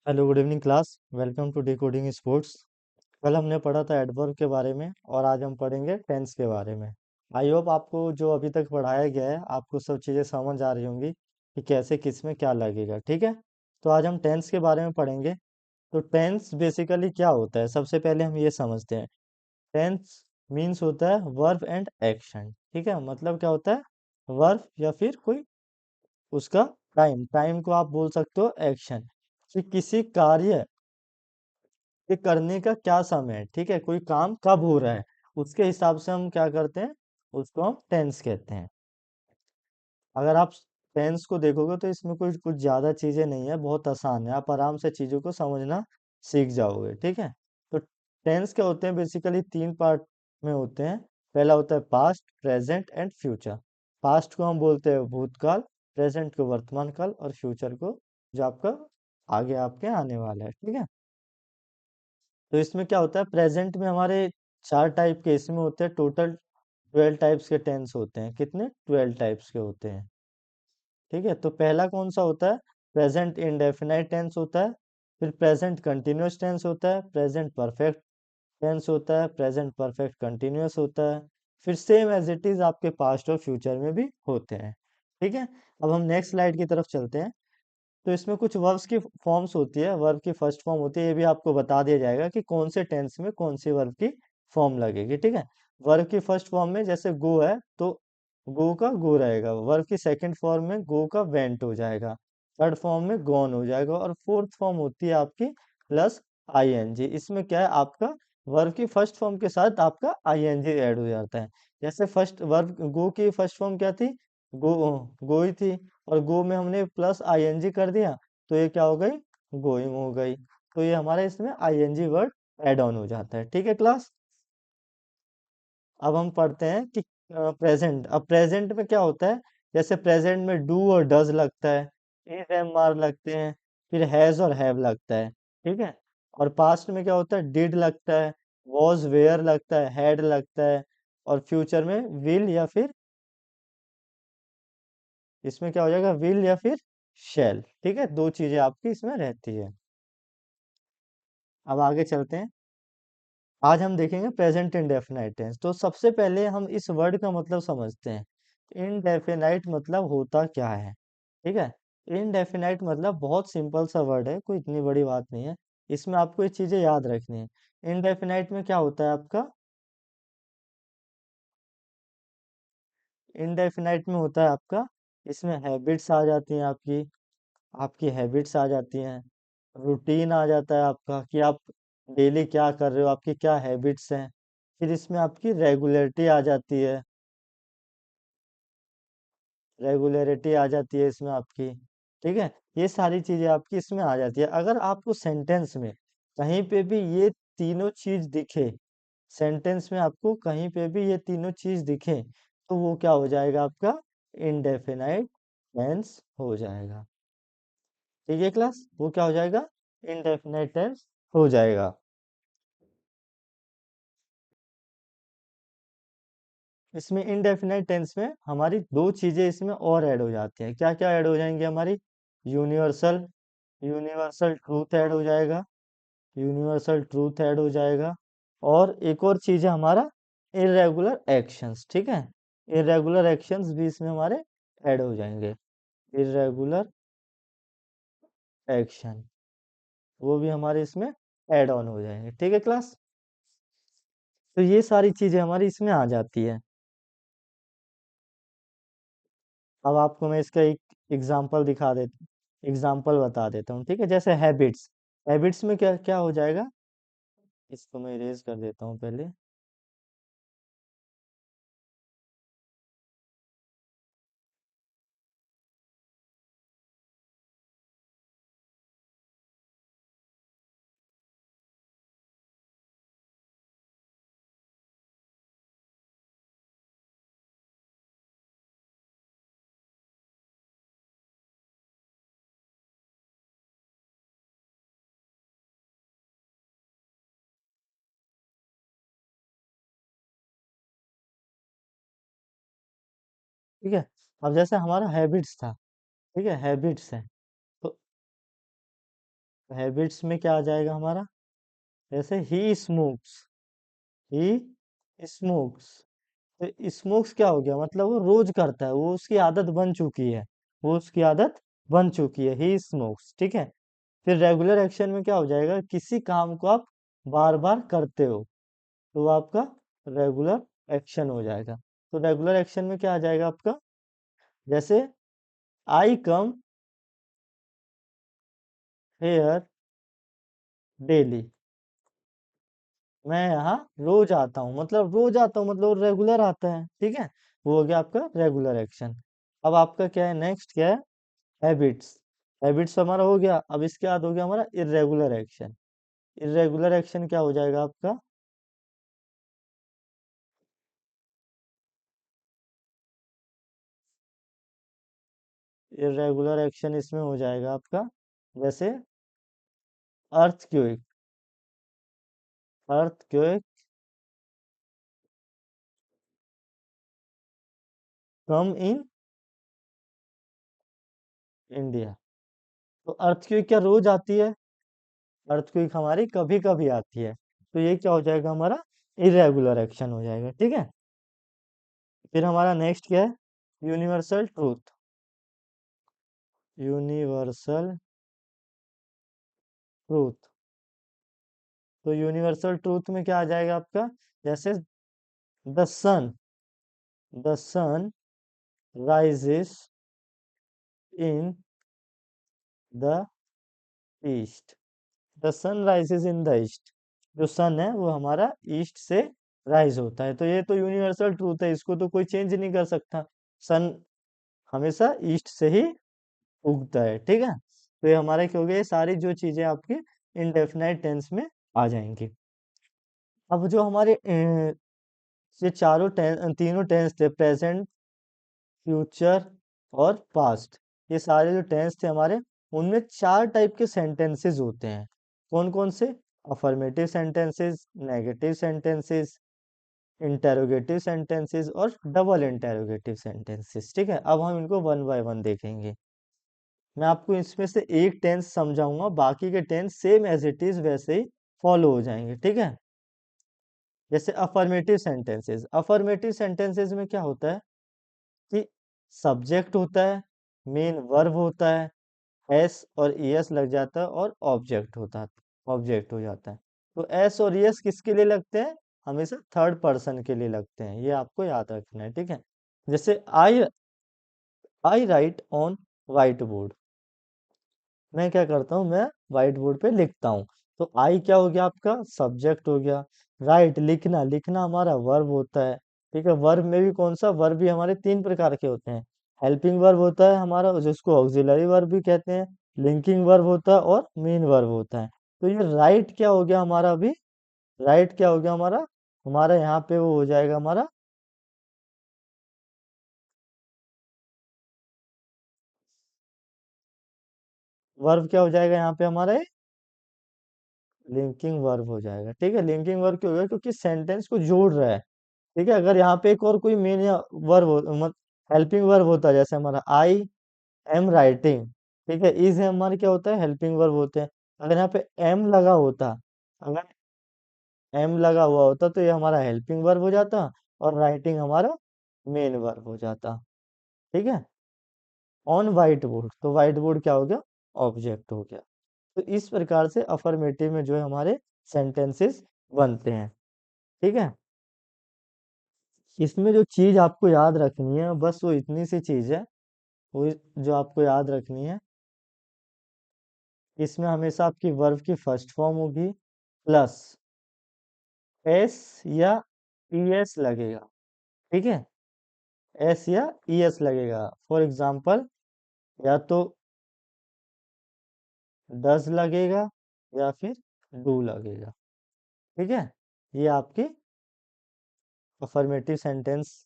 Hello good evening class. Welcome to decoding sports. कल हमने पढ़ा था एडवर्ब के बारे में और आज हम पढ़ेंगे टेंस के बारे में। आई होप आपको जो अभी तक पढ़ाया गया है आपको सब चीज़ें समझ आ रही होंगी कि कैसे किस में क्या लगेगा। ठीक है, तो आज हम टेंस के बारे में पढ़ेंगे। तो टेंस बेसिकली क्या होता है, सबसे पहले हम ये समझते हैं। टेंस मीन्स होता है वर्ब एंड एक्शन। ठीक है, मतलब क्या होता है, वर्ब या फिर कोई उसका टाइम, टाइम को आप बोल सकते हो एक्शन, कि किसी कार्य ये करने का क्या समय है। ठीक है, कोई काम कब हो रहा है उसके हिसाब से हम क्या करते हैं, उसको हम टेंस कहते हैं। अगर आप टेंस को देखोगे तो इसमें कोई कुछ ज्यादा चीजें नहीं है, बहुत आसान है, आप आराम से चीजों को समझना सीख जाओगे। ठीक है, तो टेंस क्या होते हैं, बेसिकली तीन पार्ट में होते हैं। पहला होता है past, present and future. Past को हम बोलते हैं भूतकाल, प्रेजेंट को वर्तमान काल और फ्यूचर को जो आपका आगे आपके आने वाला है। ठीक है, तो इसमें क्या होता है, प्रेजेंट में हमारे चार टाइप के इसमें होते हैं, टोटल 12 टाइप्स के टेंस होते हैं। कितने, 12 टाइप्स के होते हैं। ठीक है, तो पहला कौन सा होता है, प्रेजेंट इंडेफिनाइट टेंस होता है। फिर प्रेजेंट कंटिन्यूअस टेंस होता है, प्रेजेंट परफेक्ट टेंस होता है, प्रेजेंट परफेक्ट कंटिन्यूअस होता है। फिर सेम एज इट इज आपके पास्ट और फ्यूचर में भी होते हैं। ठीक है, अब हम नेक्स्ट स्लाइड की तरफ चलते हैं। तो इसमें कुछ वर्ब्स की फॉर्म्स होती है, वर्ब की फर्स्ट फॉर्म होती है, ये भी आपको बता दिया जाएगा कि कौन से टेंस में कौन सी वर्ब की फॉर्म लगेगी। ठीक है, वर्ब की फर्स्ट फॉर्म में जैसे गो है तो गो का गो रहेगा। वर्ब की सेकंड फॉर्म में गो का वेंट हो जाएगा। थर्ड फॉर्म में गॉन हो जाएगा और फोर्थ फॉर्म होती है आपकी प्लस आईएनजी। इसमें क्या है, आपका वर्ब की फर्स्ट फॉर्म के साथ आपका आईएनजी ऐड हो जाता है। जैसे फर्स्ट वर्ब गो की फर्स्ट फॉर्म क्या थी, गो, गो ही थी, और गो में हमने प्लस आईएनजी कर दिया तो ये क्या हो गई, गोइंग हो गई। तो ये हमारे इसमें आईएनजी वर्ड ऐड ऑन हो जाता है। ठीक है क्लास, अब हम पढ़ते हैं कि प्रेजेंट। अब प्रेजेंट में क्या होता है, जैसे प्रेजेंट में डू और डज लगता है, इज एम आर लगते हैं, फिर हैज और हैव लगता है। ठीक है, और पास्ट में क्या होता है, डिड लगता है, वॉज वेयर लगता है, हैड लगता है, और फ्यूचर में विल या फिर, इसमें क्या हो जाएगा, विल या फिर शैल। ठीक है, दो चीजें आपकी इसमें रहती है। अब आगे चलते हैं, आज हम देखेंगे प्रेजेंट इंडेफिनाइट टेंस। तो सबसे पहले हम इस वर्ड का मतलब समझते हैं। इनडेफिनाइट मतलब होता क्या है। ठीक है, इनडेफिनाइट मतलब बहुत सिंपल सा वर्ड है, कोई इतनी बड़ी बात नहीं है। इसमें आपको ये चीजें याद रखनी है। इनडेफिनाइट में क्या होता है आपका, इनडेफिनाइट में होता है आपका, इसमें हैबिट्स आ जाती हैं आपकी, आपकी हैबिट्स आ जाती हैं, रूटीन आ जाता है आपका कि आप डेली क्या कर रहे हो, आपकी क्या हैबिट्स हैं। फिर इसमें आपकी रेगुलरिटी आ जाती है, रेगुलरिटी आ जाती है इसमें आपकी। ठीक है, ये सारी चीजें आपकी इसमें आ जाती है। अगर आपको सेंटेंस में कहीं पे भी ये तीनों चीज दिखे, सेंटेंस में आपको कहीं पे भी ये तीनों चीज दिखे, तो वो क्या हो जाएगा, आपका इंडेफिनाइट टेंस हो जाएगा। ठीक है क्लास, वो क्या हो जाएगा, इंडेफिनाइट टेंस हो जाएगा। इसमें इंडेफिनाइट टेंस में हमारी दो चीजें इसमें और ऐड हो जाती हैं। क्या क्या ऐड हो जाएंगी हमारी, यूनिवर्सल, यूनिवर्सल ट्रूथ ऐड हो जाएगा, यूनिवर्सल ट्रूथ ऐड हो जाएगा। और एक और चीज है हमारा इरेगुलर एक्शंस। ठीक है, इरेगुलर एक्शंस भी इसमें हमारे ऐड हो जाएंगे, इरेगुलर एक्शन वो भी हमारे इसमें ऐड ऑन हो जाएंगे। ठीक है क्लास, तो ये सारी चीजें हमारी इसमें आ जाती है। अब आपको मैं इसका एक एग्जांपल दिखा देता, एग्जांपल बता देता हूँ। ठीक है, जैसे हैबिट्स, हैबिट्स में क्या क्या हो जाएगा, इसको मैं इरेज कर देता हूँ पहले। ठीक है, अब जैसे हमारा हैबिट्स था, ठीक है, हैबिट्स है, तो हैबिट्स में क्या आ जाएगा हमारा, जैसे ही स्मोक्स, ही स्मोक्स। तो स्मोक्स क्या हो गया, मतलब वो रोज करता है, वो उसकी आदत बन चुकी है, वो उसकी आदत बन चुकी है, ही स्मोक्स, ठीक है। फिर रेगुलर एक्शन में क्या हो जाएगा, किसी काम को आप बार बार करते हो, तो वो आपका रेगुलर एक्शन हो जाएगा। तो रेगुलर एक्शन में क्या आ जाएगा आपका, जैसे आई कम हेयर डेली, मैं यहाँ रोज आता हूँ, मतलब रोज आता हूँ मतलब रेगुलर आता है, ठीक है। वो हो गया आपका रेगुलर एक्शन। अब आपका क्या है, नेक्स्ट क्या है, हैबिट्स। हैबिट्स हमारा हो गया, अब इसके बाद हो गया हमारा इरेगुलर एक्शन। इरेगुलर एक्शन क्या हो जाएगा आपका, इरेगुलर एक्शन इसमें हो जाएगा आपका, जैसे earthquake, earthquake come in India. तो अर्थक्वेक क्या रोज आती है, अर्थक्वेक हमारी कभी कभी आती है, तो ये क्या हो जाएगा हमारा, इरेगुलर एक्शन हो जाएगा, ठीक है। फिर हमारा नेक्स्ट क्या है, यूनिवर्सल ट्रूथ। यूनिवर्सल ट्रूथ, तो यूनिवर्सल ट्रूथ में क्या आ जाएगा आपका, जैसे the sun, the sun rises in the east, the sun rises in the east. जो सन है वो हमारा ईस्ट से राइज होता है, तो ये तो यूनिवर्सल ट्रूथ है, इसको तो कोई चेंज नहीं कर सकता। सन हमेशा ईस्ट से ही उगता है, ठीक है। तो ये हमारा क्या हो गया, ये सारी जो चीजें आपकी इंडेफिनाइट टेंस में आ जाएंगी। अब जो हमारे ये चारों तीनों टेंस थे, प्रेजेंट, फ्यूचर और पास्ट, ये सारे जो टेंस थे हमारे, उनमें चार टाइप के सेंटेंसेस होते हैं। कौन कौन से, affirmative sentences, negative sentences, interrogative sentences और डबल इंटेरोगेटिव सेंटेंसेस, ठीक है। अब हम इनको वन बाय वन देखेंगे। मैं आपको इसमें से एक टेंस समझाऊंगा, बाकी के tense same as it is वैसे ही फॉलो हो जाएंगे, ठीक है। जैसे अफर्मेटिव सेंटेंसेस, अफर्मेटिव सेंटेंसेस में क्या होता है कि सब्जेक्ट होता है, मेन वर्ब होता है, एस और एस लग जाता है और ऑब्जेक्ट होता है, ऑब्जेक्ट हो जाता है। तो एस और एस किसके लिए लगते हैं, हमेशा थर्ड पर्सन के लिए लगते हैं, ये आपको याद रखना है, ठीक है। जैसे आई राइट ऑन व्हाइट बोर्ड, मैं क्या करता हूँ, मैं व्हाइट बोर्ड पे लिखता हूँ। तो आई क्या हो गया आपका, सब्जेक्ट हो गया। राइट लिखना, लिखना हमारा वर्ब होता है, ठीक है। वर्ब में भी कौन सा, वर्ब भी हमारे तीन प्रकार के होते हैं। हेल्पिंग वर्ब होता है हमारा, जिसको ऑक्सिलरी वर्ब भी कहते हैं, लिंकिंग वर्ब होता है और मेन वर्ब होता है। तो ये राइट क्या हो गया हमारा अभी, राइट क्या हो गया हमारा, हमारा यहाँ पे वो हो जाएगा हमारा, वर्ब क्या हो जाएगा यहाँ पे हमारा, लिंकिंग वर्ब हो जाएगा, ठीक है। लिंकिंग वर्ब क्यों हो गया, क्योंकि सेंटेंस को जोड़ रहा है, ठीक है। अगर यहाँ पे एक और कोई मेन या वर्ब हो, हेल्पिंग वर्ब होता है, जैसे हमारा आई एम राइटिंग, ठीक है, इज है हमारे क्या होता है, हेल्पिंग वर्ब होते हैं। अगर यहाँ पे एम लगा होता, अगर एम लगा हुआ होता तो ये हमारा हेल्पिंग वर्ब हो जाता और राइटिंग हमारा मेन वर्ब हो जाता, ठीक है। ऑन व्हाइट बोर्ड, तो व्हाइट बोर्ड क्या हो गया, ऑब्जेक्ट हो गया। तो इस प्रकार से अफर्मेटिव में जो है हमारे सेंटेंसेस बनते हैं, ठीक है। इसमें जो चीज आपको याद रखनी है बस वो इतनी सी चीज है, वो जो आपको याद रखनी है, इसमें हमेशा आपकी वर्ब की फर्स्ट फॉर्म होगी प्लस एस या ईएस लगेगा, ठीक है। एस या ईएस लगेगा, फॉर एग्जाम्पल या तो डज लगेगा या फिर डू लगेगा, ठीक है। ये आपकी अफर्मेटिव सेंटेंस,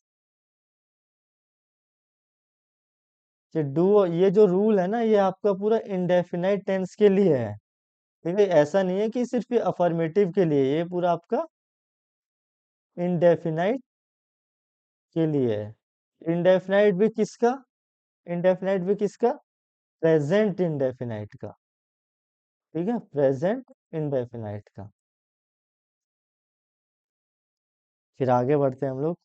ये डू, ये जो रूल है ना, ये आपका पूरा इंडेफिनाइट टेंस के लिए है, ठीक है। ऐसा नहीं है कि सिर्फ ये अफर्मेटिव के लिए, ये पूरा आपका इंडेफिनाइट के लिए है। इंडेफिनाइट भी किसका, इंडेफिनाइट भी किसका, प्रेजेंट इंडेफिनाइट का, ठीक है, प्रेजेंट इंडेफिनाइट का। फिर आगे बढ़ते हैं हम लोग।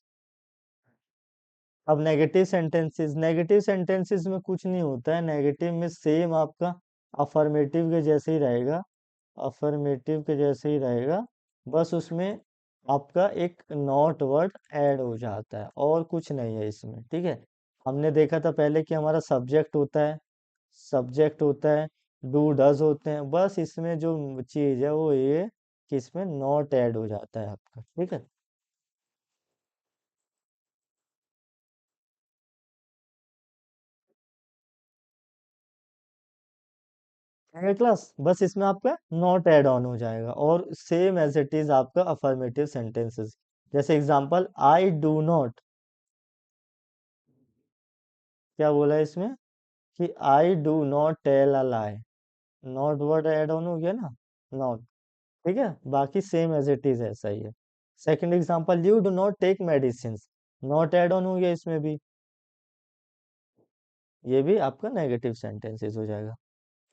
अब नेगेटिव सेंटेंसेस में कुछ नहीं होता है, नेगेटिव में सेम आपका अफर्मेटिव के जैसे ही रहेगा, अफर्मेटिव के जैसे ही रहेगा, बस उसमें आपका एक नॉट वर्ड ऐड हो जाता है और कुछ नहीं है इसमें, ठीक है। हमने देखा था पहले कि हमारा सब्जेक्ट होता है, डू डज होते हैं, बस इसमें जो चीज है वो ये कि इसमें नॉट ऐड हो जाता है आपका, ठीक है। क्लास बस इसमें आपका नॉट ऐड ऑन हो जाएगा और सेम एज इट इज आपका अफर्मेटिव सेंटेंसेस। जैसे एग्जांपल, आई डू नॉट, क्या बोला है इसमें कि I do not tell a lie, not word add on हो गया ना, नॉट, ठीक है, बाकी सेम एज इट इज ऐसा ही है। Second example, you do not take medicine, not add on हो गया इसमें भी, ये भी आपका नेगेटिव सेंटेंसेस हो जाएगा।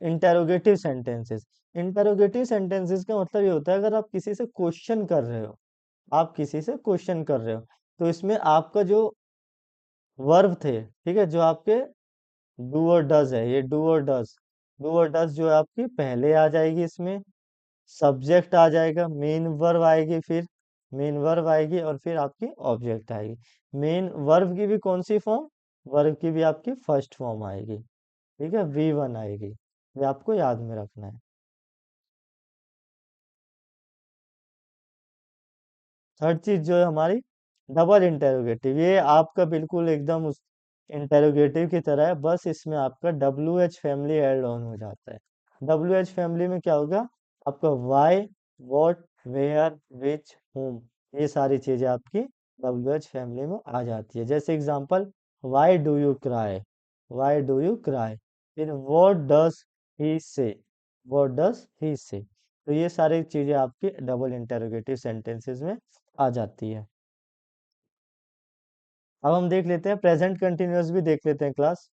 इंटेरोगेटिव सेंटेंसेस, इंटेरोगेटिव सेंटेंसेस का मतलब ये होता है अगर आप किसी से क्वेश्चन कर रहे हो, आप किसी से क्वेश्चन कर रहे हो, तो इसमें आपका जो वर्ब थे, ठीक है, जो आपके डू और डज है, ये डू और डज जो है आपकी पहले आ जाएगी इसमें, सब्जेक्ट आ जाएगा, मेन वर्ब आएगी और फिर आपकी ऑब्जेक्ट आएगी। मेन वर्ब की भी कौन सी फॉर्म, वर्ब की भी आपकी फर्स्ट फॉर्म आएगी, ठीक है, V1 आएगी, ये आपको याद में रखना है। थर्ड चीज जो है हमारी डबल इंटेरोगेटिव, ये आपका बिल्कुल एकदम उस इंटेरोगेटिव की तरह है, बस इसमें आपका WH फैमिली ऐड ऑन हो जाता है। WH फैमिली में क्या होगा, आपका why, what, where, which, whom, ये सारी चीजें आपकी WH फैमिली में आ जाती है। जैसे example, why do you cry, why do you cry, फिर व्हाट डज ही से, व्हाट डज ही से, तो ये सारी चीजें आपकी डबल इंटेरोगेटिव सेंटेंसेस में आ जाती है। अब हम देख लेते हैं प्रेजेंट कंटिन्यूअस भी देख लेते हैं क्लास।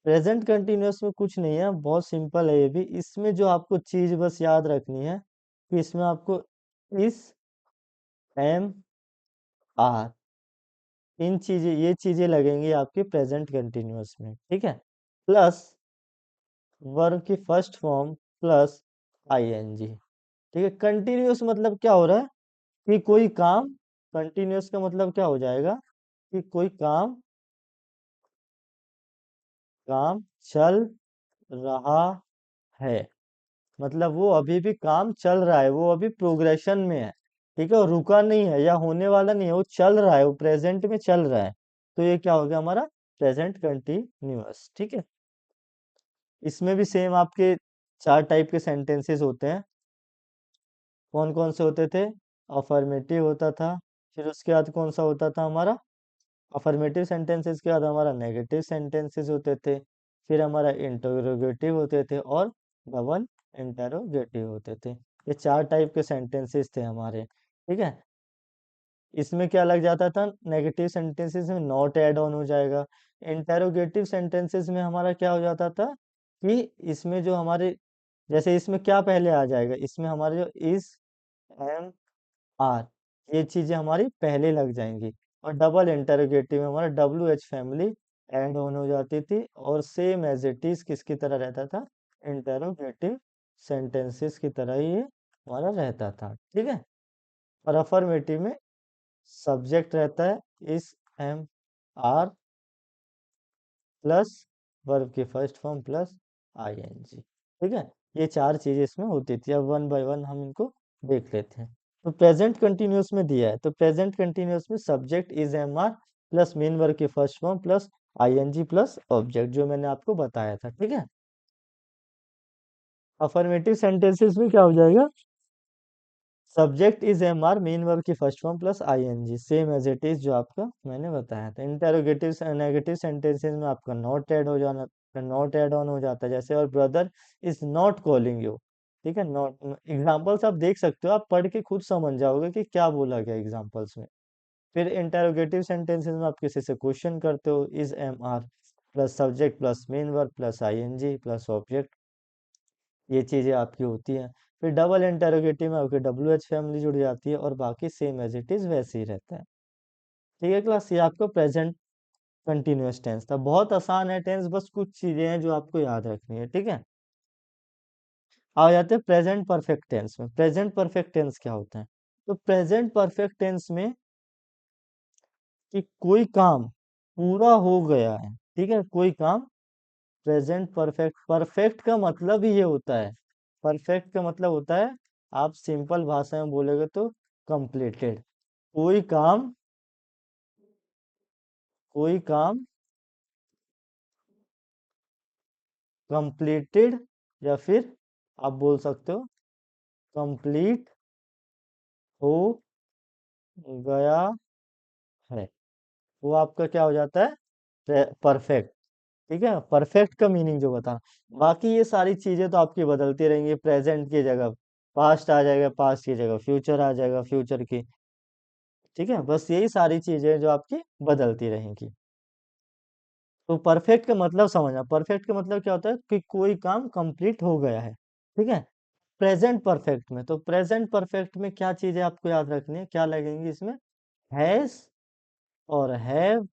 प्रेजेंट कंटिन्यूअस में कुछ नहीं है, बहुत सिंपल है ये भी, इसमें जो आपको चीज बस याद रखनी है कि इसमें आपको इस, एम, आर, ये चीजें लगेंगी आपके प्रेजेंट कंटिन्यूअस में, ठीक है, प्लस वर्ब की फर्स्ट फॉर्म प्लस आईएनजी, ठीक है। कंटिन्यूअस मतलब क्या हो रहा है कि कोई काम, कंटिन्यूअस का मतलब क्या हो जाएगा कि कोई काम, काम चल रहा है, मतलब वो अभी भी काम चल रहा है, वो अभी प्रोग्रेशन में है, ठीक है, वो रुका नहीं है या होने वाला नहीं है, वो चल रहा है, वो प्रेजेंट में चल रहा है, तो ये क्या हो गया हमारा प्रेजेंट कंटिन्यूअस, ठीक है। इसमें भी सेम आपके चार टाइप के सेंटेंसेस होते हैं। कौन कौन से होते थे, अफर्मेटिव होता था, फिर उसके बाद कौन सा होता था हमारा, अफर्मेटिव सेंटेंसेस के बाद हमारा नेगेटिव सेंटेंसेस होते थे, फिर हमारा इंटरोगेटिव होते थे और डबल इंटरोगेटिव होते थे। ये चार टाइप के सेंटेंसेस थे हमारे, ठीक है। इसमें क्या लग जाता था, नेगेटिव सेंटेंसेस में नॉट ऐड ऑन हो जाएगा। इंटरोगेटिव सेंटेंसेस में हमारा क्या हो जाता था कि इसमें जो हमारे, जैसे इसमें क्या पहले आ जाएगा, इसमें हमारे जो इस, एम, आर, ये चीजें हमारी पहले लग जाएंगी, और डबल इंटरोगेटिव में हमारा WH फैमिली ऐड ऑन हो जाती थी और सेम एज इट इज किसकी तरह रहता था, इंटरोगेटिव सेंटेंसेस की तरह ही ये हमारा रहता था, ठीक है। और अफर्मेटिव में सब्जेक्ट रहता है इस, एम, आर, प्लस वर्ब की फर्स्ट फॉर्म प्लस आईएनजी, ठीक है। ये चार चीजें इसमें होती थी, अब वन बाय वन हम इनको देख लेते हैं। तो प्रेजेंट कंटिन्यूअस में दिया है, तो प्रेजेंट कंटिन्यूअस में subject is am, are plus main verb की first form plus ING plus object, जो मैंने आपको बताया था, ठीक है। अफर्मेटिव सेंटेंसेस में क्या हो जाएगा, subject is am, are main verb की first form plus ING, same as it is जो आपका मैंने बताया था। इंटेरोगेटिव नेगेटिव सेंटेंसेस में आपका नॉट ऐड हो जाना, नॉट ऐड ऑन हो जाता है, जैसे और brother is not calling you, ठीक है। नॉट एग्जांपल्स आप देख सकते हो, आप पढ़ के खुद समझ जाओगे कि क्या बोला गया एग्जांपल्स में। फिर इंटेरोगेटिव सेंटेंसेस में आप किसी से क्वेश्चन करते हो, is am, are plus subject plus main verb plus ING plus object, ये चीजें आपकी होती हैं। फिर डबल इंटेरोगेटिव में आपकी WH फैमिली जुड़ जाती है और बाकी सेम एज इट इज वैसे ही रहता है। ठीक है क्लास, ये आपका प्रेजेंट कंटिन्यूअस टेंस था। बहुत आसान है टेंस, बस कुछ चीजें हैं जो आपको याद रखनी है। ठीक है, आ जाते हैं प्रेजेंट परफेक्ट टेंस में। प्रेजेंट परफेक्ट टेंस क्या होता है? तो प्रेजेंट परफेक्ट टेंस में कि कोई काम पूरा हो गया है। ठीक है, कोई काम प्रेजेंट परफेक्ट, परफेक्ट का मतलब ही ये होता है। परफेक्ट का मतलब होता है, आप सिंपल भाषा में बोलेगे तो कंप्लीटेड। कोई काम, कोई काम कंप्लीटेड, या फिर आप बोल सकते हो कंप्लीट हो गया है, वो आपका क्या हो जाता है? परफेक्ट। ठीक है, परफेक्ट का मीनिंग जो बता, बाकी ये सारी चीजें तो आपकी बदलती रहेंगी। प्रेजेंट की जगह पास्ट आ जाएगा, पास्ट की जगह फ्यूचर आ जाएगा, फ्यूचर की। ठीक है, बस यही सारी चीजें जो आपकी बदलती रहेंगी। तो परफेक्ट का मतलब समझना, परफेक्ट का मतलब क्या होता है कि कोई काम कंप्लीट हो गया है। ठीक है, प्रेजेंट परफेक्ट में, तो प्रेजेंट परफेक्ट में क्या चीजें आपको याद रखनी है, क्या लगेंगी इसमें? हैज और हैव,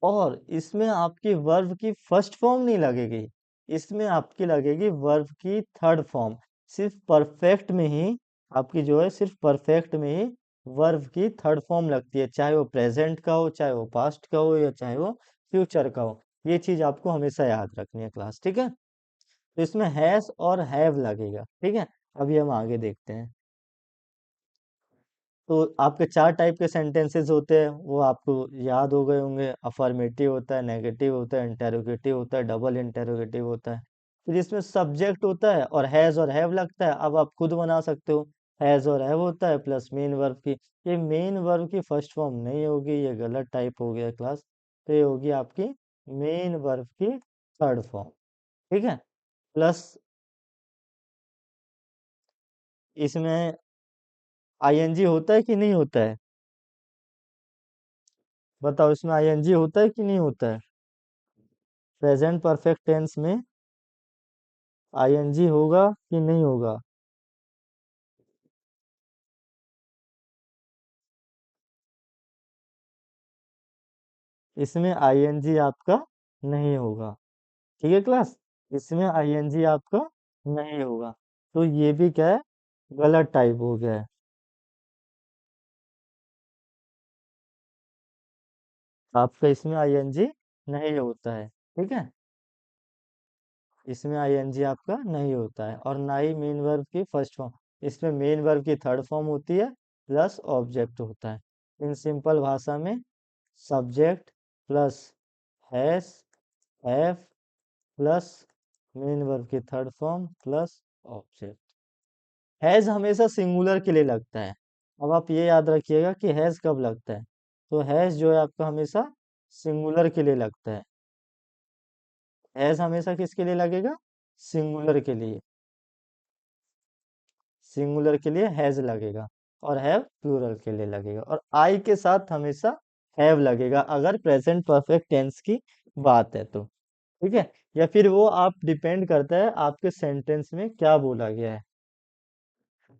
और इसमें आपकी वर्ब की फर्स्ट फॉर्म नहीं लगेगी, इसमें आपकी लगेगी वर्ब की थर्ड फॉर्म। सिर्फ परफेक्ट में ही आपकी जो है, सिर्फ परफेक्ट में ही वर्ब की थर्ड फॉर्म लगती है, चाहे वो प्रेजेंट का हो, चाहे वो पास्ट का हो, या चाहे वो फ्यूचर का हो। ये चीज आपको हमेशा याद रखनी है क्लास। ठीक है, तो इसमें हैज और हैव लगेगा। ठीक है, अभी हम आगे देखते हैं। तो आपके चार टाइप के सेंटेंसेस होते हैं, वो आपको याद हो गए होंगे। अफर्मेटिव होता है, नेगेटिव होता है, इंटेरोगेटिव होता है, डबल इंटेरोगेटिव होता है। फिर इसमें सब्जेक्ट होता है और हैज और हैव लगता है। अब आप खुद बना सकते हो, हैज और हैव होता है प्लस मेन वर्ब की। ये मेन वर्ब की फर्स्ट फॉर्म नहीं होगी, ये गलत टाइप हो गया क्लास। तो ये होगी आपकी मेन वर्ब की थर्ड फॉर्म। ठीक है, प्लस इसमें आईएनजी होता है कि नहीं होता है? बताओ, इसमें आईएनजी होता है कि नहीं होता है? प्रेजेंट परफेक्ट टेंस में आईएनजी होगा कि नहीं होगा? इसमें आईएनजी आपका नहीं होगा। ठीक है क्लास, इसमें आईएनजी आपका नहीं होगा। तो ये भी क्या है, गलत टाइप हो गया है। आपका इसमें आईएनजी नहीं होता है। ठीक है, इसमें आईएनजी आपका नहीं होता है, और ना ही मेन वर्ब की फर्स्ट फॉर्म। इसमें मेन वर्ब की थर्ड फॉर्म होती है प्लस ऑब्जेक्ट होता है। इन सिंपल भाषा में subject plus has, have, plus main verb की third form plus object. Has हमेशा सिंगुलर के लिए लगता है। अब आप ये याद रखिएगा कि हैज कब लगता है। तो हैज जो है आपका हमेशा सिंगुलर के लिए लगता है। हैज हमेशा किसके लिए लगेगा? सिंगुलर के लिए। सिंगुलर के लिए हैज लगेगा, और हैव प्लूरल के लिए लगेगा, और आई के साथ हमेशा हैव लगेगा अगर प्रेजेंट परफेक्ट टेंस की बात है तो। ठीक है, या फिर वो आप डिपेंड करता है आपके सेंटेंस में क्या बोला गया है।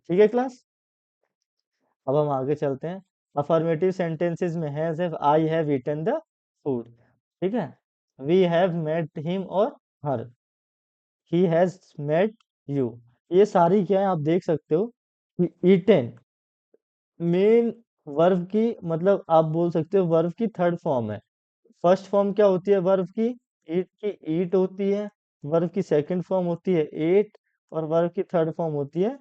ठीक है क्लास, अब हम आगे चलते हैं। अफर्मेटिव सेंटेंसेस में have I have eaten the food. ठीक है, वी हैव मेट हिम और her, he has met you. ये सारी क्या है, आप देख सकते हो कि ईटन मेन वर्ब की, मतलब आप बोल सकते हो वर्ब की थर्ड फॉर्म है। फर्स्ट फॉर्म क्या होती है वर्ब की ईट होती है। वर्ब की सेकंड फॉर्म होती है एट, और वर्ब की थर्ड फॉर्म होती है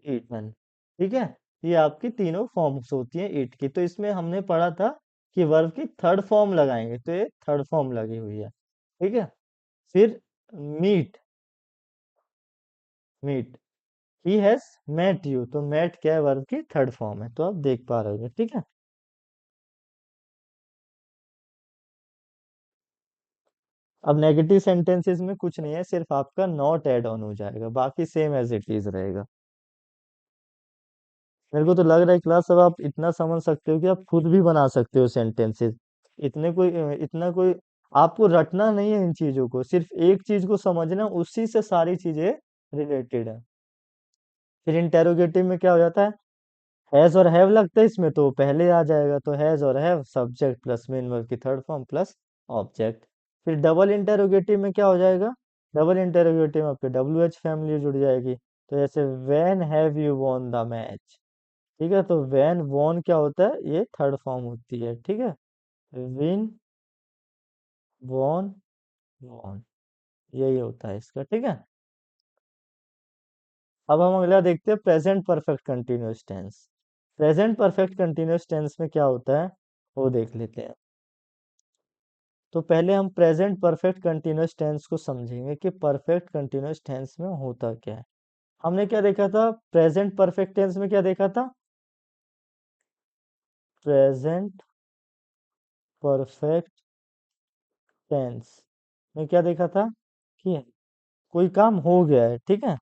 ईटन। ठीक है, ये आपकी तीनों फॉर्म्स होती है ईट की। तो इसमें हमने पढ़ा था कि वर्ब की थर्ड फॉर्म लगाएंगे, तो ये थर्ड फॉर्म लगी हुई है। ठीक है, फिर meet, meet, he has met you, तो मेट क्या है, वर्ब की थर्ड फॉर्म है, तो आप देख पा रहे हो। ठीक है, अब नेगेटिव सेंटेंसेस में कुछ नहीं है, सिर्फ आपका नॉट ऐड ऑन हो जाएगा, बाकी सेम एज इट इज रहेगा। मेरे को तो लग रहा है क्लास, अब आप इतना समझ सकते हो कि आप खुद भी बना सकते हो सेंटेंसेस। इतना कोई आपको रटना नहीं है इन चीजों को, सिर्फ एक चीज को समझना, उसी से सारी चीजें रिलेटेड है। फिर इंटेरोगेटिव में क्या हो जाता है, हैज और हैव लगता है इसमें, तो पहले आ जाएगा, तो हैज और have subject plus main verb की थर्ड फॉर्म प्लस ऑब्जेक्ट। फिर डबल इंटेरोगेटिव में क्या हो जाएगा, डबल इंटेरोगेटिव में आपके डब्ल्यू एच फैमिली जुड़ जाएगी, तो जैसे when have you won the match. ठीक है, तो व्हेन वॉन क्या होता है, ये थर्ड फॉर्म होती है। ठीक है, विन वॉन वॉन, यही होता है इसका। ठीक है, अब हम अगला देखते हैं present perfect continuous tense. Present perfect continuous tense में क्या होता है वो देख लेते हैं। तो पहले हम प्रेजेंट परफेक्ट कंटिन्यूअस टेंस को समझेंगे कि परफेक्ट कंटिन्यूअस टेंस में होता क्या है। हमने क्या देखा था, प्रेजेंट परफेक्ट टेंस में क्या देखा था, प्रेजेंट परफेक्ट टेंस में क्या देखा था कि कोई काम हो गया है। ठीक है,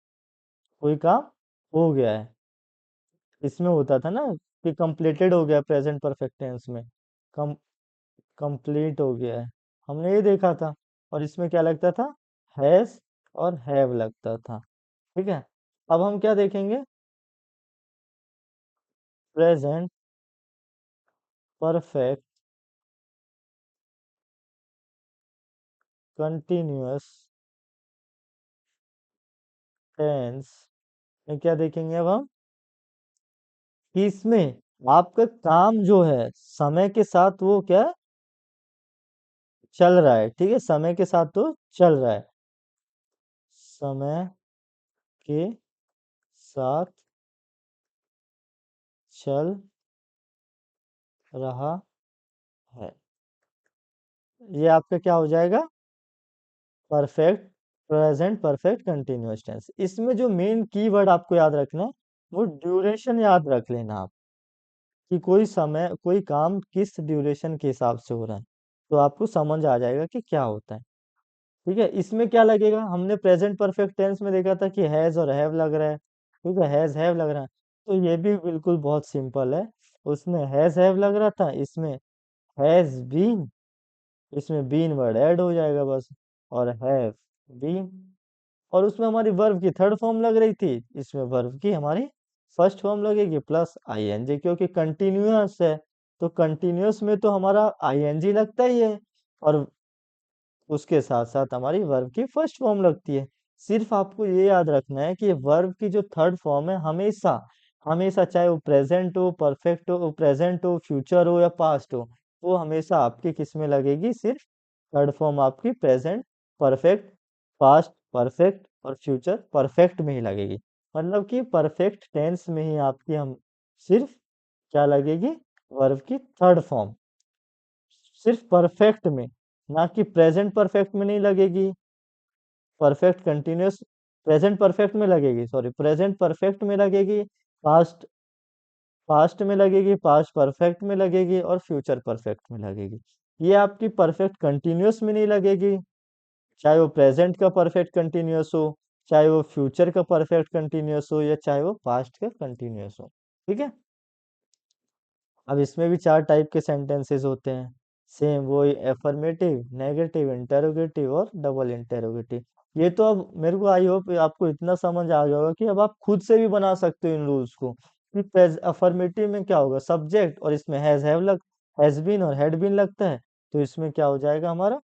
कोई काम हो गया है, इसमें होता था ना कि कंप्लीटेड हो गया प्रेजेंट परफेक्ट टेंस में, कम कंप्लीट हो गया है, हमने ये देखा था। और इसमें क्या लगता था, हैज और हैव लगता था। ठीक है, अब हम क्या देखेंगे, प्रेजेंट परफेक्ट कंटिन्यूअस टेंस में क्या देखेंगे अब हम, कि इसमें आपका काम जो है समय के साथ वो क्या चल रहा है। ठीक है, समय के साथ तो चल रहा है, समय के साथ चल रहा है, ये आपका क्या हो जाएगा, perfect present perfect continuous tense. इसमें जो मेन कीवर्ड आपको याद रखना है वो ड्यूरेशन याद रख लेना आप, कि कोई समय कोई काम किस ड्यूरेशन के हिसाब से हो रहा है, तो आपको समझ आ जाएगा कि क्या होता है। ठीक है, इसमें क्या लगेगा, हमने प्रेजेंट परफेक्ट टेंस में देखा था कि हैज और हैव लग रहा है। ठीक है, हैज हैव लग रहा है, तो ये भी बिल्कुल बहुत सिंपल है। उसमें हैज हैव लग रहा था, इसमें हैज बीन, इसमें बीन वर्ड ऐड हो जाएगा बस, और हैव बीन। और उसमें हमारी वर्ब की थर्ड फॉर्म लग रही थी, इसमें वर्ब की हमारी फर्स्ट फॉर्म लगेगी प्लस आईएनजी, क्योंकि कंटिन्यूअस है, तो कंटिन्यूअस में तो हमारा आईएनजी लगता ही है, और उसके साथ साथ हमारी वर्ब की फर्स्ट फॉर्म लगती है। सिर्फ आपको ये याद रखना है कि वर्ब की जो थर्ड फॉर्म है हमेशा, हमेशा चाहे वो प्रेजेंट हो, परफेक्ट हो, प्रेजेंट हो, फ्यूचर हो या पास्ट हो, वो हमेशा आपकी किस में लगेगी, सिर्फ थर्ड फॉर्म आपकी प्रेजेंट परफेक्ट, पास्ट परफेक्ट और फ्यूचर परफेक्ट में ही लगेगी। मतलब कि परफेक्ट टेंस में ही आपकी हम सिर्फ क्या लगेगी, वर्ब की थर्ड फॉर्म, सिर्फ परफेक्ट में, ना कि प्रेजेंट परफेक्ट में नहीं लगेगी। परफेक्ट कंटिन्यूअस प्रेजेंट परफेक्ट में लगेगी, सॉरी प्रेजेंट परफेक्ट में लगेगी, पास्ट पास्ट में लगेगी, पास्ट परफेक्ट में लगेगी और फ्यूचर परफेक्ट में लगेगी। ये आपकी परफेक्ट कंटिन्यूअस में नहीं लगेगी, चाहे वो प्रेजेंट का परफेक्ट कंटिन्यूअस हो, चाहे वो फ्यूचर का परफेक्ट कंटिन्यूअस हो, या चाहे वो पास्ट का कंटिन्यूअस हो। ठीक है, अब इसमें भी चार टाइप के सेंटेंसेस होते हैं, सेम वही, एफर्मेटिव, नेगेटिव, इंटेरोगेटिव और डबल इंटेरोगेटिव। ये तो अब मेरे को आई होप आपको इतना समझ आ गया होगा कि अब आप खुद से भी बना सकते हो इन रूल्स को, कि अफर्मेटिव में क्या होगा, सब्जेक्ट और इसमें हैज बीन और हैड बीन लगता है, तो इसमें क्या हो जाएगा हमारा,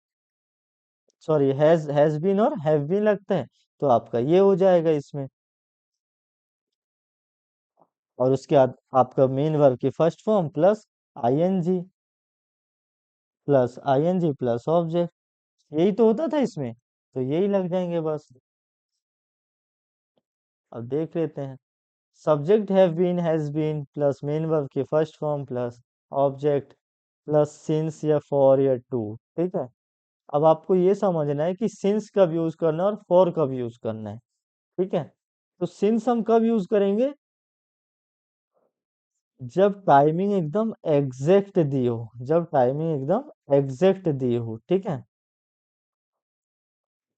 सॉरी हैज बीन और हैव बीन लगता है, तो आपका ये हो जाएगा इसमें। और उसके बाद आपका मेन वर्ब की first form plus ING, plus ING plus object, यही तो होता था इसमें, तो यही लग जाएंगे बस। अब देख लेते हैं, subject have been has been plus main verb की first form plus object plus since या फॉर या टू। ठीक है, अब आपको ये समझना है कि सिंस कब यूज करना है और फॉर कब यूज करना है। ठीक है, तो सिंस हम कब यूज करेंगे, जब टाइमिंग एकदम एग्जैक्ट दी हो, जब टाइमिंग एकदम एग्जैक्ट दी हो। ठीक है,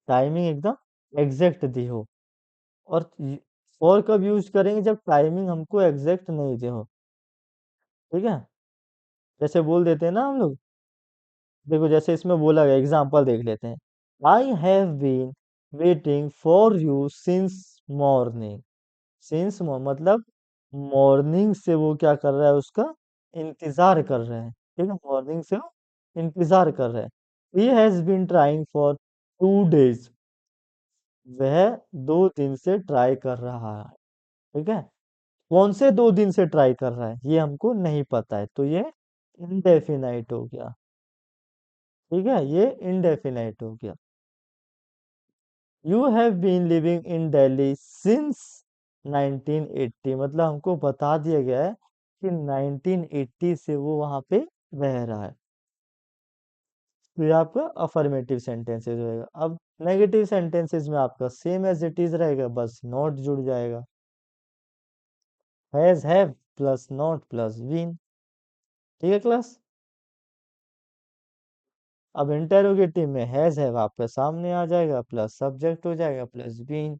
टाइमिंग एकदम एग्जैक्ट दी हो। और कब यूज करेंगे, जब टाइमिंग हमको एग्जैक्ट नहीं दे हो। ठीक है, जैसे बोल देते हैं ना हम लोग, देखो जैसे इसमें बोला गया, एग्जांपल देख लेते हैं, I have been waiting for you since morning. Since मतलब मॉर्निंग से वो क्या कर रहा है, उसका इंतजार कर रहे हैं। ठीक है, मॉर्निंग से वो इंतजार कर रहे हैं। He has been trying for 2 days। वह 2 दिन से ट्राई कर रहा है। ठीक है, कौन से 2 दिन से ट्राई कर रहा है ये हमको नहीं पता है, तो ये इंडेफिनाइट हो गया। ठीक है, ये इंडेफिनाइट हो गया। You have been living in Delhi since 1980, मतलब हमको बता दिया गया है कि 1980 से वो वहां पे रह रहा है। तो ये आपका अफर्मेटिव सेंटेंसेस रहेगा। अब नेगेटिव सेंटेंसेस में आपका सेम एज इट इज रहेगा, बस नॉट जुड़ जाएगा। Has have plus not plus been. ठीक है क्लास। अब इंटेरोगेटिव में हैज हैव आपके सामने आ जाएगा, प्लस सब्जेक्ट हो जाएगा, plus been,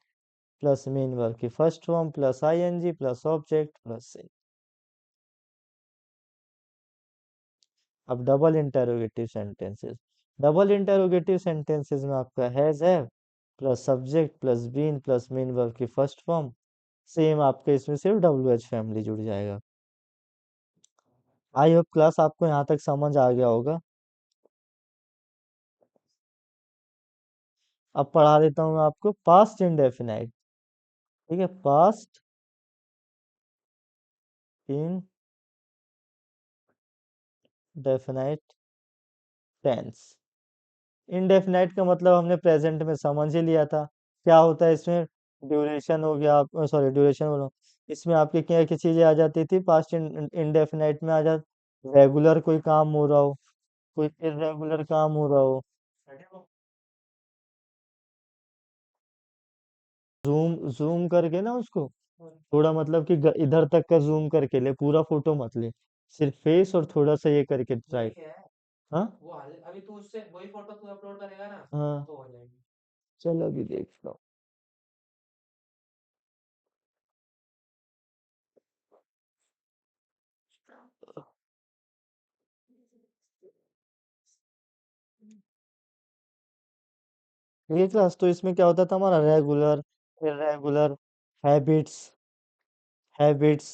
plus main verb की first form, plus ING, plus object, plus से। अब double interrogative sentences. Double interrogative sentences में आपका has have plus subject plus been plus main verb की फर्स्ट फॉर्म, सेम आपके इसमें सिर्फ डब्ल्यू एच फैमिली जुड़ जाएगा। आई होप क्लास आपको यहाँ तक समझ आ गया होगा। अब पढ़ा देता हूँ मैं आपको पास्ट इंडेफिनाइट। ठीक है, पास्ट इंडेफिनाइट टेंस। इंडेफिनाइट का मतलब हमने प्रेजेंट में समझ ही लिया था। क्या होता है इसमें, ड्यूरेशन हो गया, सॉरी ड्यूरेशन बोलो, इसमें आपकी क्या क्या चीजें आ जाती थी पास्ट इंडेफिनाइट में, आ जा रेगुलर कोई काम हो रहा हो, कोई इरेगुलर काम हो रहा हो। जूम जूम करके ना उसको थोड़ा, मतलब कि इधर तक का जूम करके ले, पूरा फोटो मत ले, सिर्फ फेस और थोड़ा सा ये करके ट्राई। हाँ हाँ, चलो अभी देख लो। ये क्लास तो इसमें क्या होता था हमारा, रेगुलर, इरेगुलर, हैबिट्स, हैबिट्स,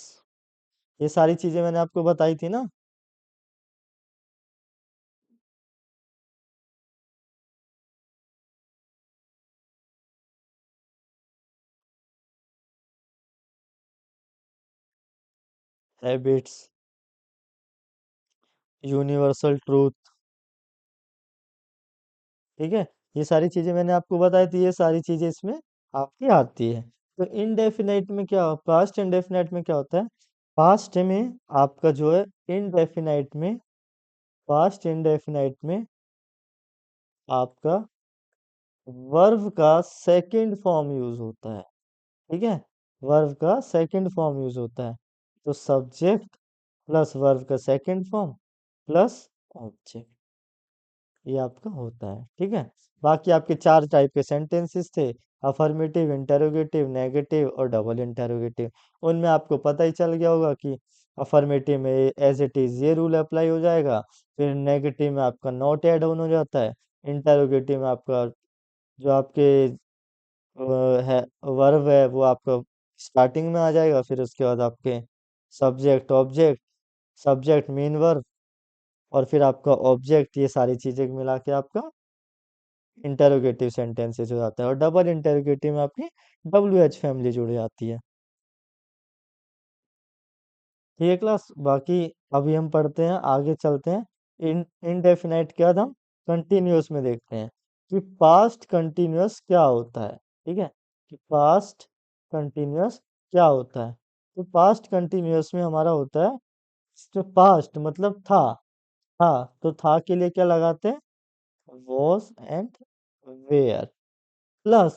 ये सारी चीजें मैंने आपको बताई थी ना। Habits, universal truth. ठीक है, ये सारी चीजें मैंने आपको बताई थी, ये सारी चीजें इसमें आपकी आती है। तो इनडेफिनाइट में क्या, पास्ट इंडेफिनाइट में क्या होता है, पास्ट में आपका जो है इनडेफिनाइट में, पास्ट इंडेफिनाइट में आपका वर्ब का सेकंड फॉर्म यूज होता है। ठीक है, वर्ब का सेकंड फॉर्म यूज होता है, तो सब्जेक्ट प्लस वर्ब का सेकंड फॉर्म प्लस ऑब्जेक्ट, ये आपका होता है। ठीक है, बाकी आपके 4 टाइप के सेंटेंसेस थे, अफर्मेटिव, इंटेरोगेटिव, नेगेटिव और डबल इंटेरोगेटिव। उनमें आपको पता ही चल गया होगा कि अफर्मेटिव में एज इट इज ये रूल अप्लाई हो जाएगा, फिर नेगेटिव में आपका नॉट ऐड ऑन हो जाता है, इंटेरोगेटिव में आपका जो आपके है वर्ब है वो आपका स्टार्टिंग में आ जाएगा, फिर उसके बाद आपके subject object, subject main verb, और फिर आपका ऑब्जेक्ट, ये सारी चीजें मिला के आपका इंटेरोगेटिव सेंटेंसेस हो जाता है। और डबल इंटेरोगेटिव में आपकी डब्ल्यू एच फैमिली जुड़ जाती है। ठीक है क्लास, बाकी अभी हम पढ़ते हैं, आगे चलते हैं। इनडेफिनाइट के बाद हम कंटिन्यूअस में देखते हैं कि पास्ट कंटिन्यूअस क्या होता है। ठीक है, कि पास्ट कंटिन्यूअस क्या होता है। तो पास्ट कंटिन्यूअस में हमारा होता है, तो पास्ट मतलब था, तो था के लिए क्या लगाते हैं, was and were, plus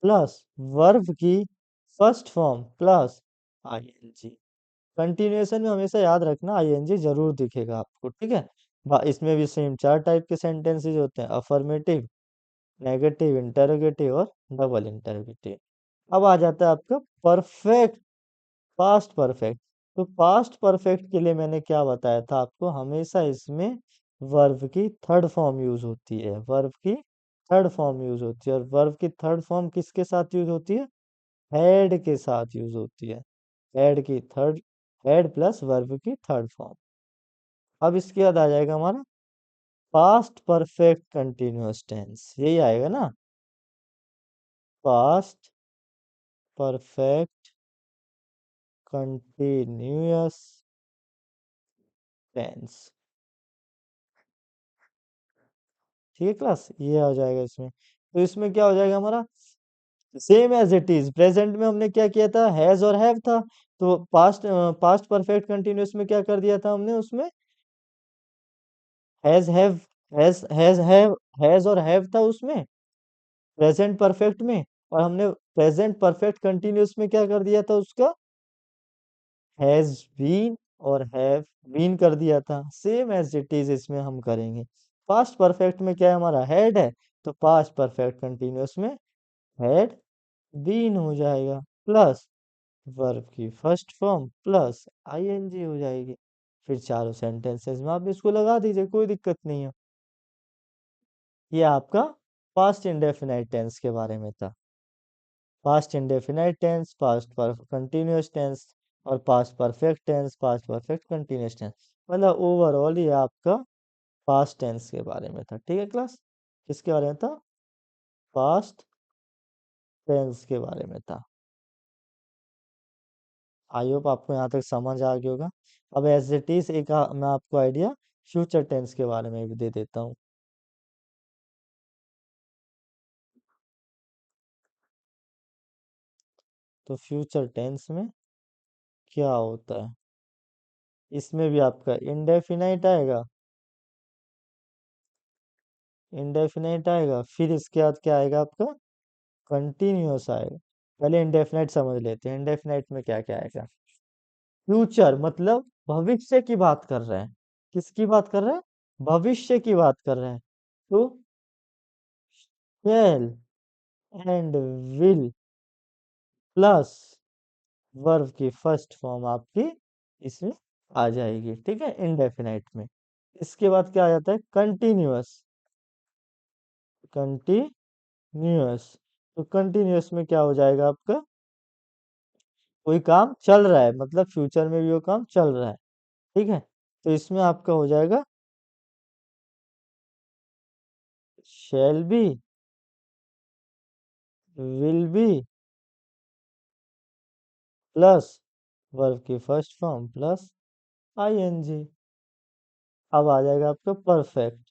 plus verb की first form plus ING. Continuation में हमेशा याद रखना आईएनजी जरूर दिखेगा आपको। ठीक है, इसमें भी सेम 4 टाइप के सेंटेंसेस होते हैं, अफर्मेटिव, नेगेटिव, इंटेरोगेटिव और डबल इंटेरोगेटिव। अब आ जाता है आपका परफेक्ट, पास्ट परफेक्ट। तो पास्ट परफेक्ट के लिए मैंने क्या बताया था आपको, हमेशा इसमें वर्ब की थर्ड फॉर्म यूज होती है, वर्ब की थर्ड फॉर्म यूज होती है, और वर्ब की थर्ड फॉर्म किसके साथ यूज होती है? हैड के साथ यूज होती है। हैड की थर्ड, हैड प्लस वर्ब की थर्ड फॉर्म। अब इसके बाद आ जाएगा हमारा पास्ट परफेक्ट कंटिन्यूअस टेंस, यही आएगा ना? Past perfect continuous tense. ठीक है क्लास, ये आ जाएगा इसमें। तो इसमें क्या हो जाएगा हमारा? Same as it is. Present में हमने क्या किया था? हैज और हैव था। तो पास्ट परफेक्ट कंटिन्यूअस में क्या कर दिया था हमने उसमें? हैज हैव, हैज और हैव था उसमें प्रेजेंट परफेक्ट में। और हमने प्रेजेंट परफेक्ट कंटिन्यूअस में क्या कर दिया था उसका? हैज बीन और हैव बीन कर दिया था। सेम एज इट इज इसमें हम करेंगे। पास्ट परफेक्ट में क्या है हमारा? हैड है। तो पास्ट परफेक्ट कंटिन्यूअस में हैड बीन हो जाएगा, प्लस वर्ब की फर्स्ट फॉर्म प्लस आईएनजी हो जाएगी। फिर चारों सेंटेंसेस में आप इसको लगा दीजिए, कोई दिक्कत नहीं है। ये आपका पास्ट इंडेफिनाइट टेंस के बारे में था। Past indefinite tense, past continuous tense, और past perfect tense, past perfect continuous tense. मतलब ओवरऑल ये आपका पास्ट टेंस के बारे में था। ठीक है क्लास, किसके बारे में था? पास्ट टेंस के बारे में था। आई होप आपको यहाँ तक समझ आ गया होगा। अब एज इट इज एक मैं आपको आइडिया फ्यूचर टेंस के बारे में भी दे देता हूँ। तो फ्यूचर टेंस में क्या होता है? इसमें भी आपका इंडेफिनाइट आएगा, इंडेफिनाइट आएगा, फिर इसके बाद क्या आएगा आपका? कंटिन्यूअस आएगा। पहले इंडेफिनाइट समझ लेते हैं, इंडेफिनाइट में क्या क्या आएगा। फ्यूचर मतलब भविष्य की बात कर रहे हैं। किसकी बात कर रहे हैं? भविष्य की बात कर रहे हैं। तो शैल एंड विल प्लस वर्ब की फर्स्ट फॉर्म आपकी इसमें आ जाएगी। ठीक है, इंडेफिनाइट में। इसके बाद क्या आ जाता है? कंटिन्यूअस। कंटिन्यूअस, तो कंटिन्यूअस में क्या हो जाएगा आपका? कोई काम चल रहा है, मतलब फ्यूचर में भी वो काम चल रहा है। ठीक है, तो इसमें आपका हो जाएगा shall be, will be plus verb की फर्स्ट फॉर्म प्लस आईएनजी। अब आ जाएगा आपका परफेक्ट।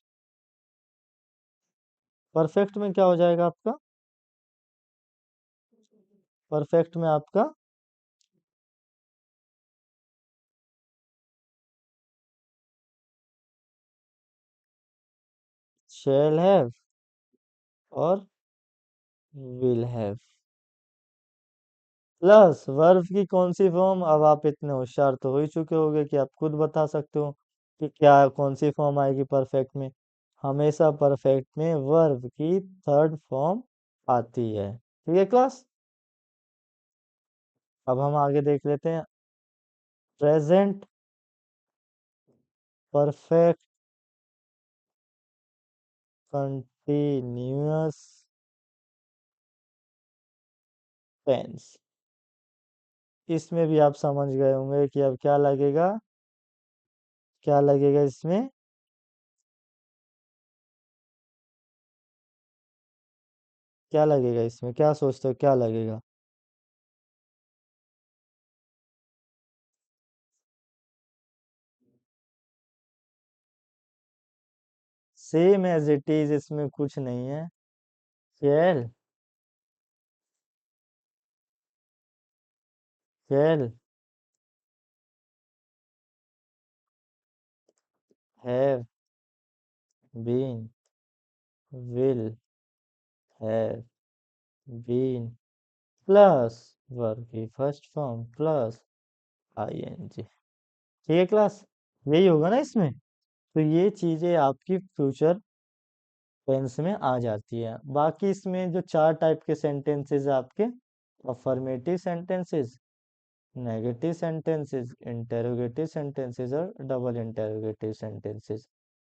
परफेक्ट में क्या हो जाएगा आपका? परफेक्ट में आपका शैल हैव और विल हैव प्लस वर्ब की कौन सी फॉर्म? अब आप इतने होशियार तो हो ही चुके होगे कि आप खुद बता सकते हो कि क्या कौन सी फॉर्म आएगी परफेक्ट में। हमेशा परफेक्ट में वर्ब की थर्ड फॉर्म आती है। ठीक है क्लास, अब हम आगे देख लेते हैं। Present perfect continuous tense. इसमें भी आप समझ गए होंगे कि अब क्या लगेगा, क्या लगेगा इसमें? क्या लगेगा इसमें? क्या सोचते हो क्या लगेगा? सेम एज इट इज, इसमें कुछ नहीं है। Shall, shall have been, will have been plus verb की फर्स्ट फॉर्म प्लस आईएनजी। ठीक है क्लास, यही होगा ना इसमें? तो ये चीजें आपकी फ्यूचर टेंस में आ जाती है। बाकी इसमें जो चार टाइप के सेंटेंसेस आपके: affirmative sentences, negative sentences, interrogative sentences और डबल इंटेरोगेटिव सेंटेंसेस।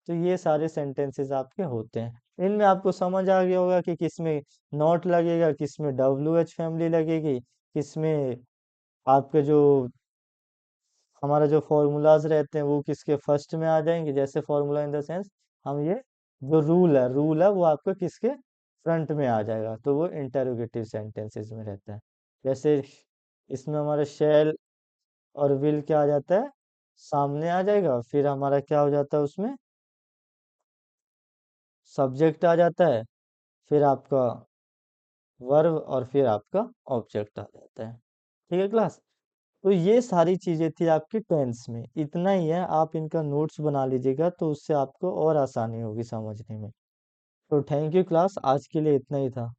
तो ये सारे सेंटेंसेस आपके होते हैं। इनमें आपको समझ आ गया होगा कि किसमें नॉट लगेगा, किसमें WH फैमिली लगेगी, किसमें आपके जो हमारा जो फॉर्मूलाज रहते हैं वो किसके फर्स्ट में आ जाएंगे। जैसे फॉर्मूला इन द सेंस हम ये जो रूल है वो आपको किसके फ्रंट में आ जाएगा, तो वो इंटेरोगेटिव सेंटेंसेस में रहता है। जैसे इसमें हमारा शैल और विल क्या आ जाता है, सामने आ जाएगा। फिर हमारा क्या हो जाता है, उसमें सब्जेक्ट आ जाता है, फिर आपका वर्ब और फिर आपका ऑब्जेक्ट आ जाता है। ठीक है क्लास। तो ये सारी चीजें थी आपकी टेंस में, इतना ही है। आप इनका नोट्स बना लीजिएगा तो उससे आपको और आसानी होगी समझने में। तो थैंक यू क्लास, आज के लिए इतना ही था।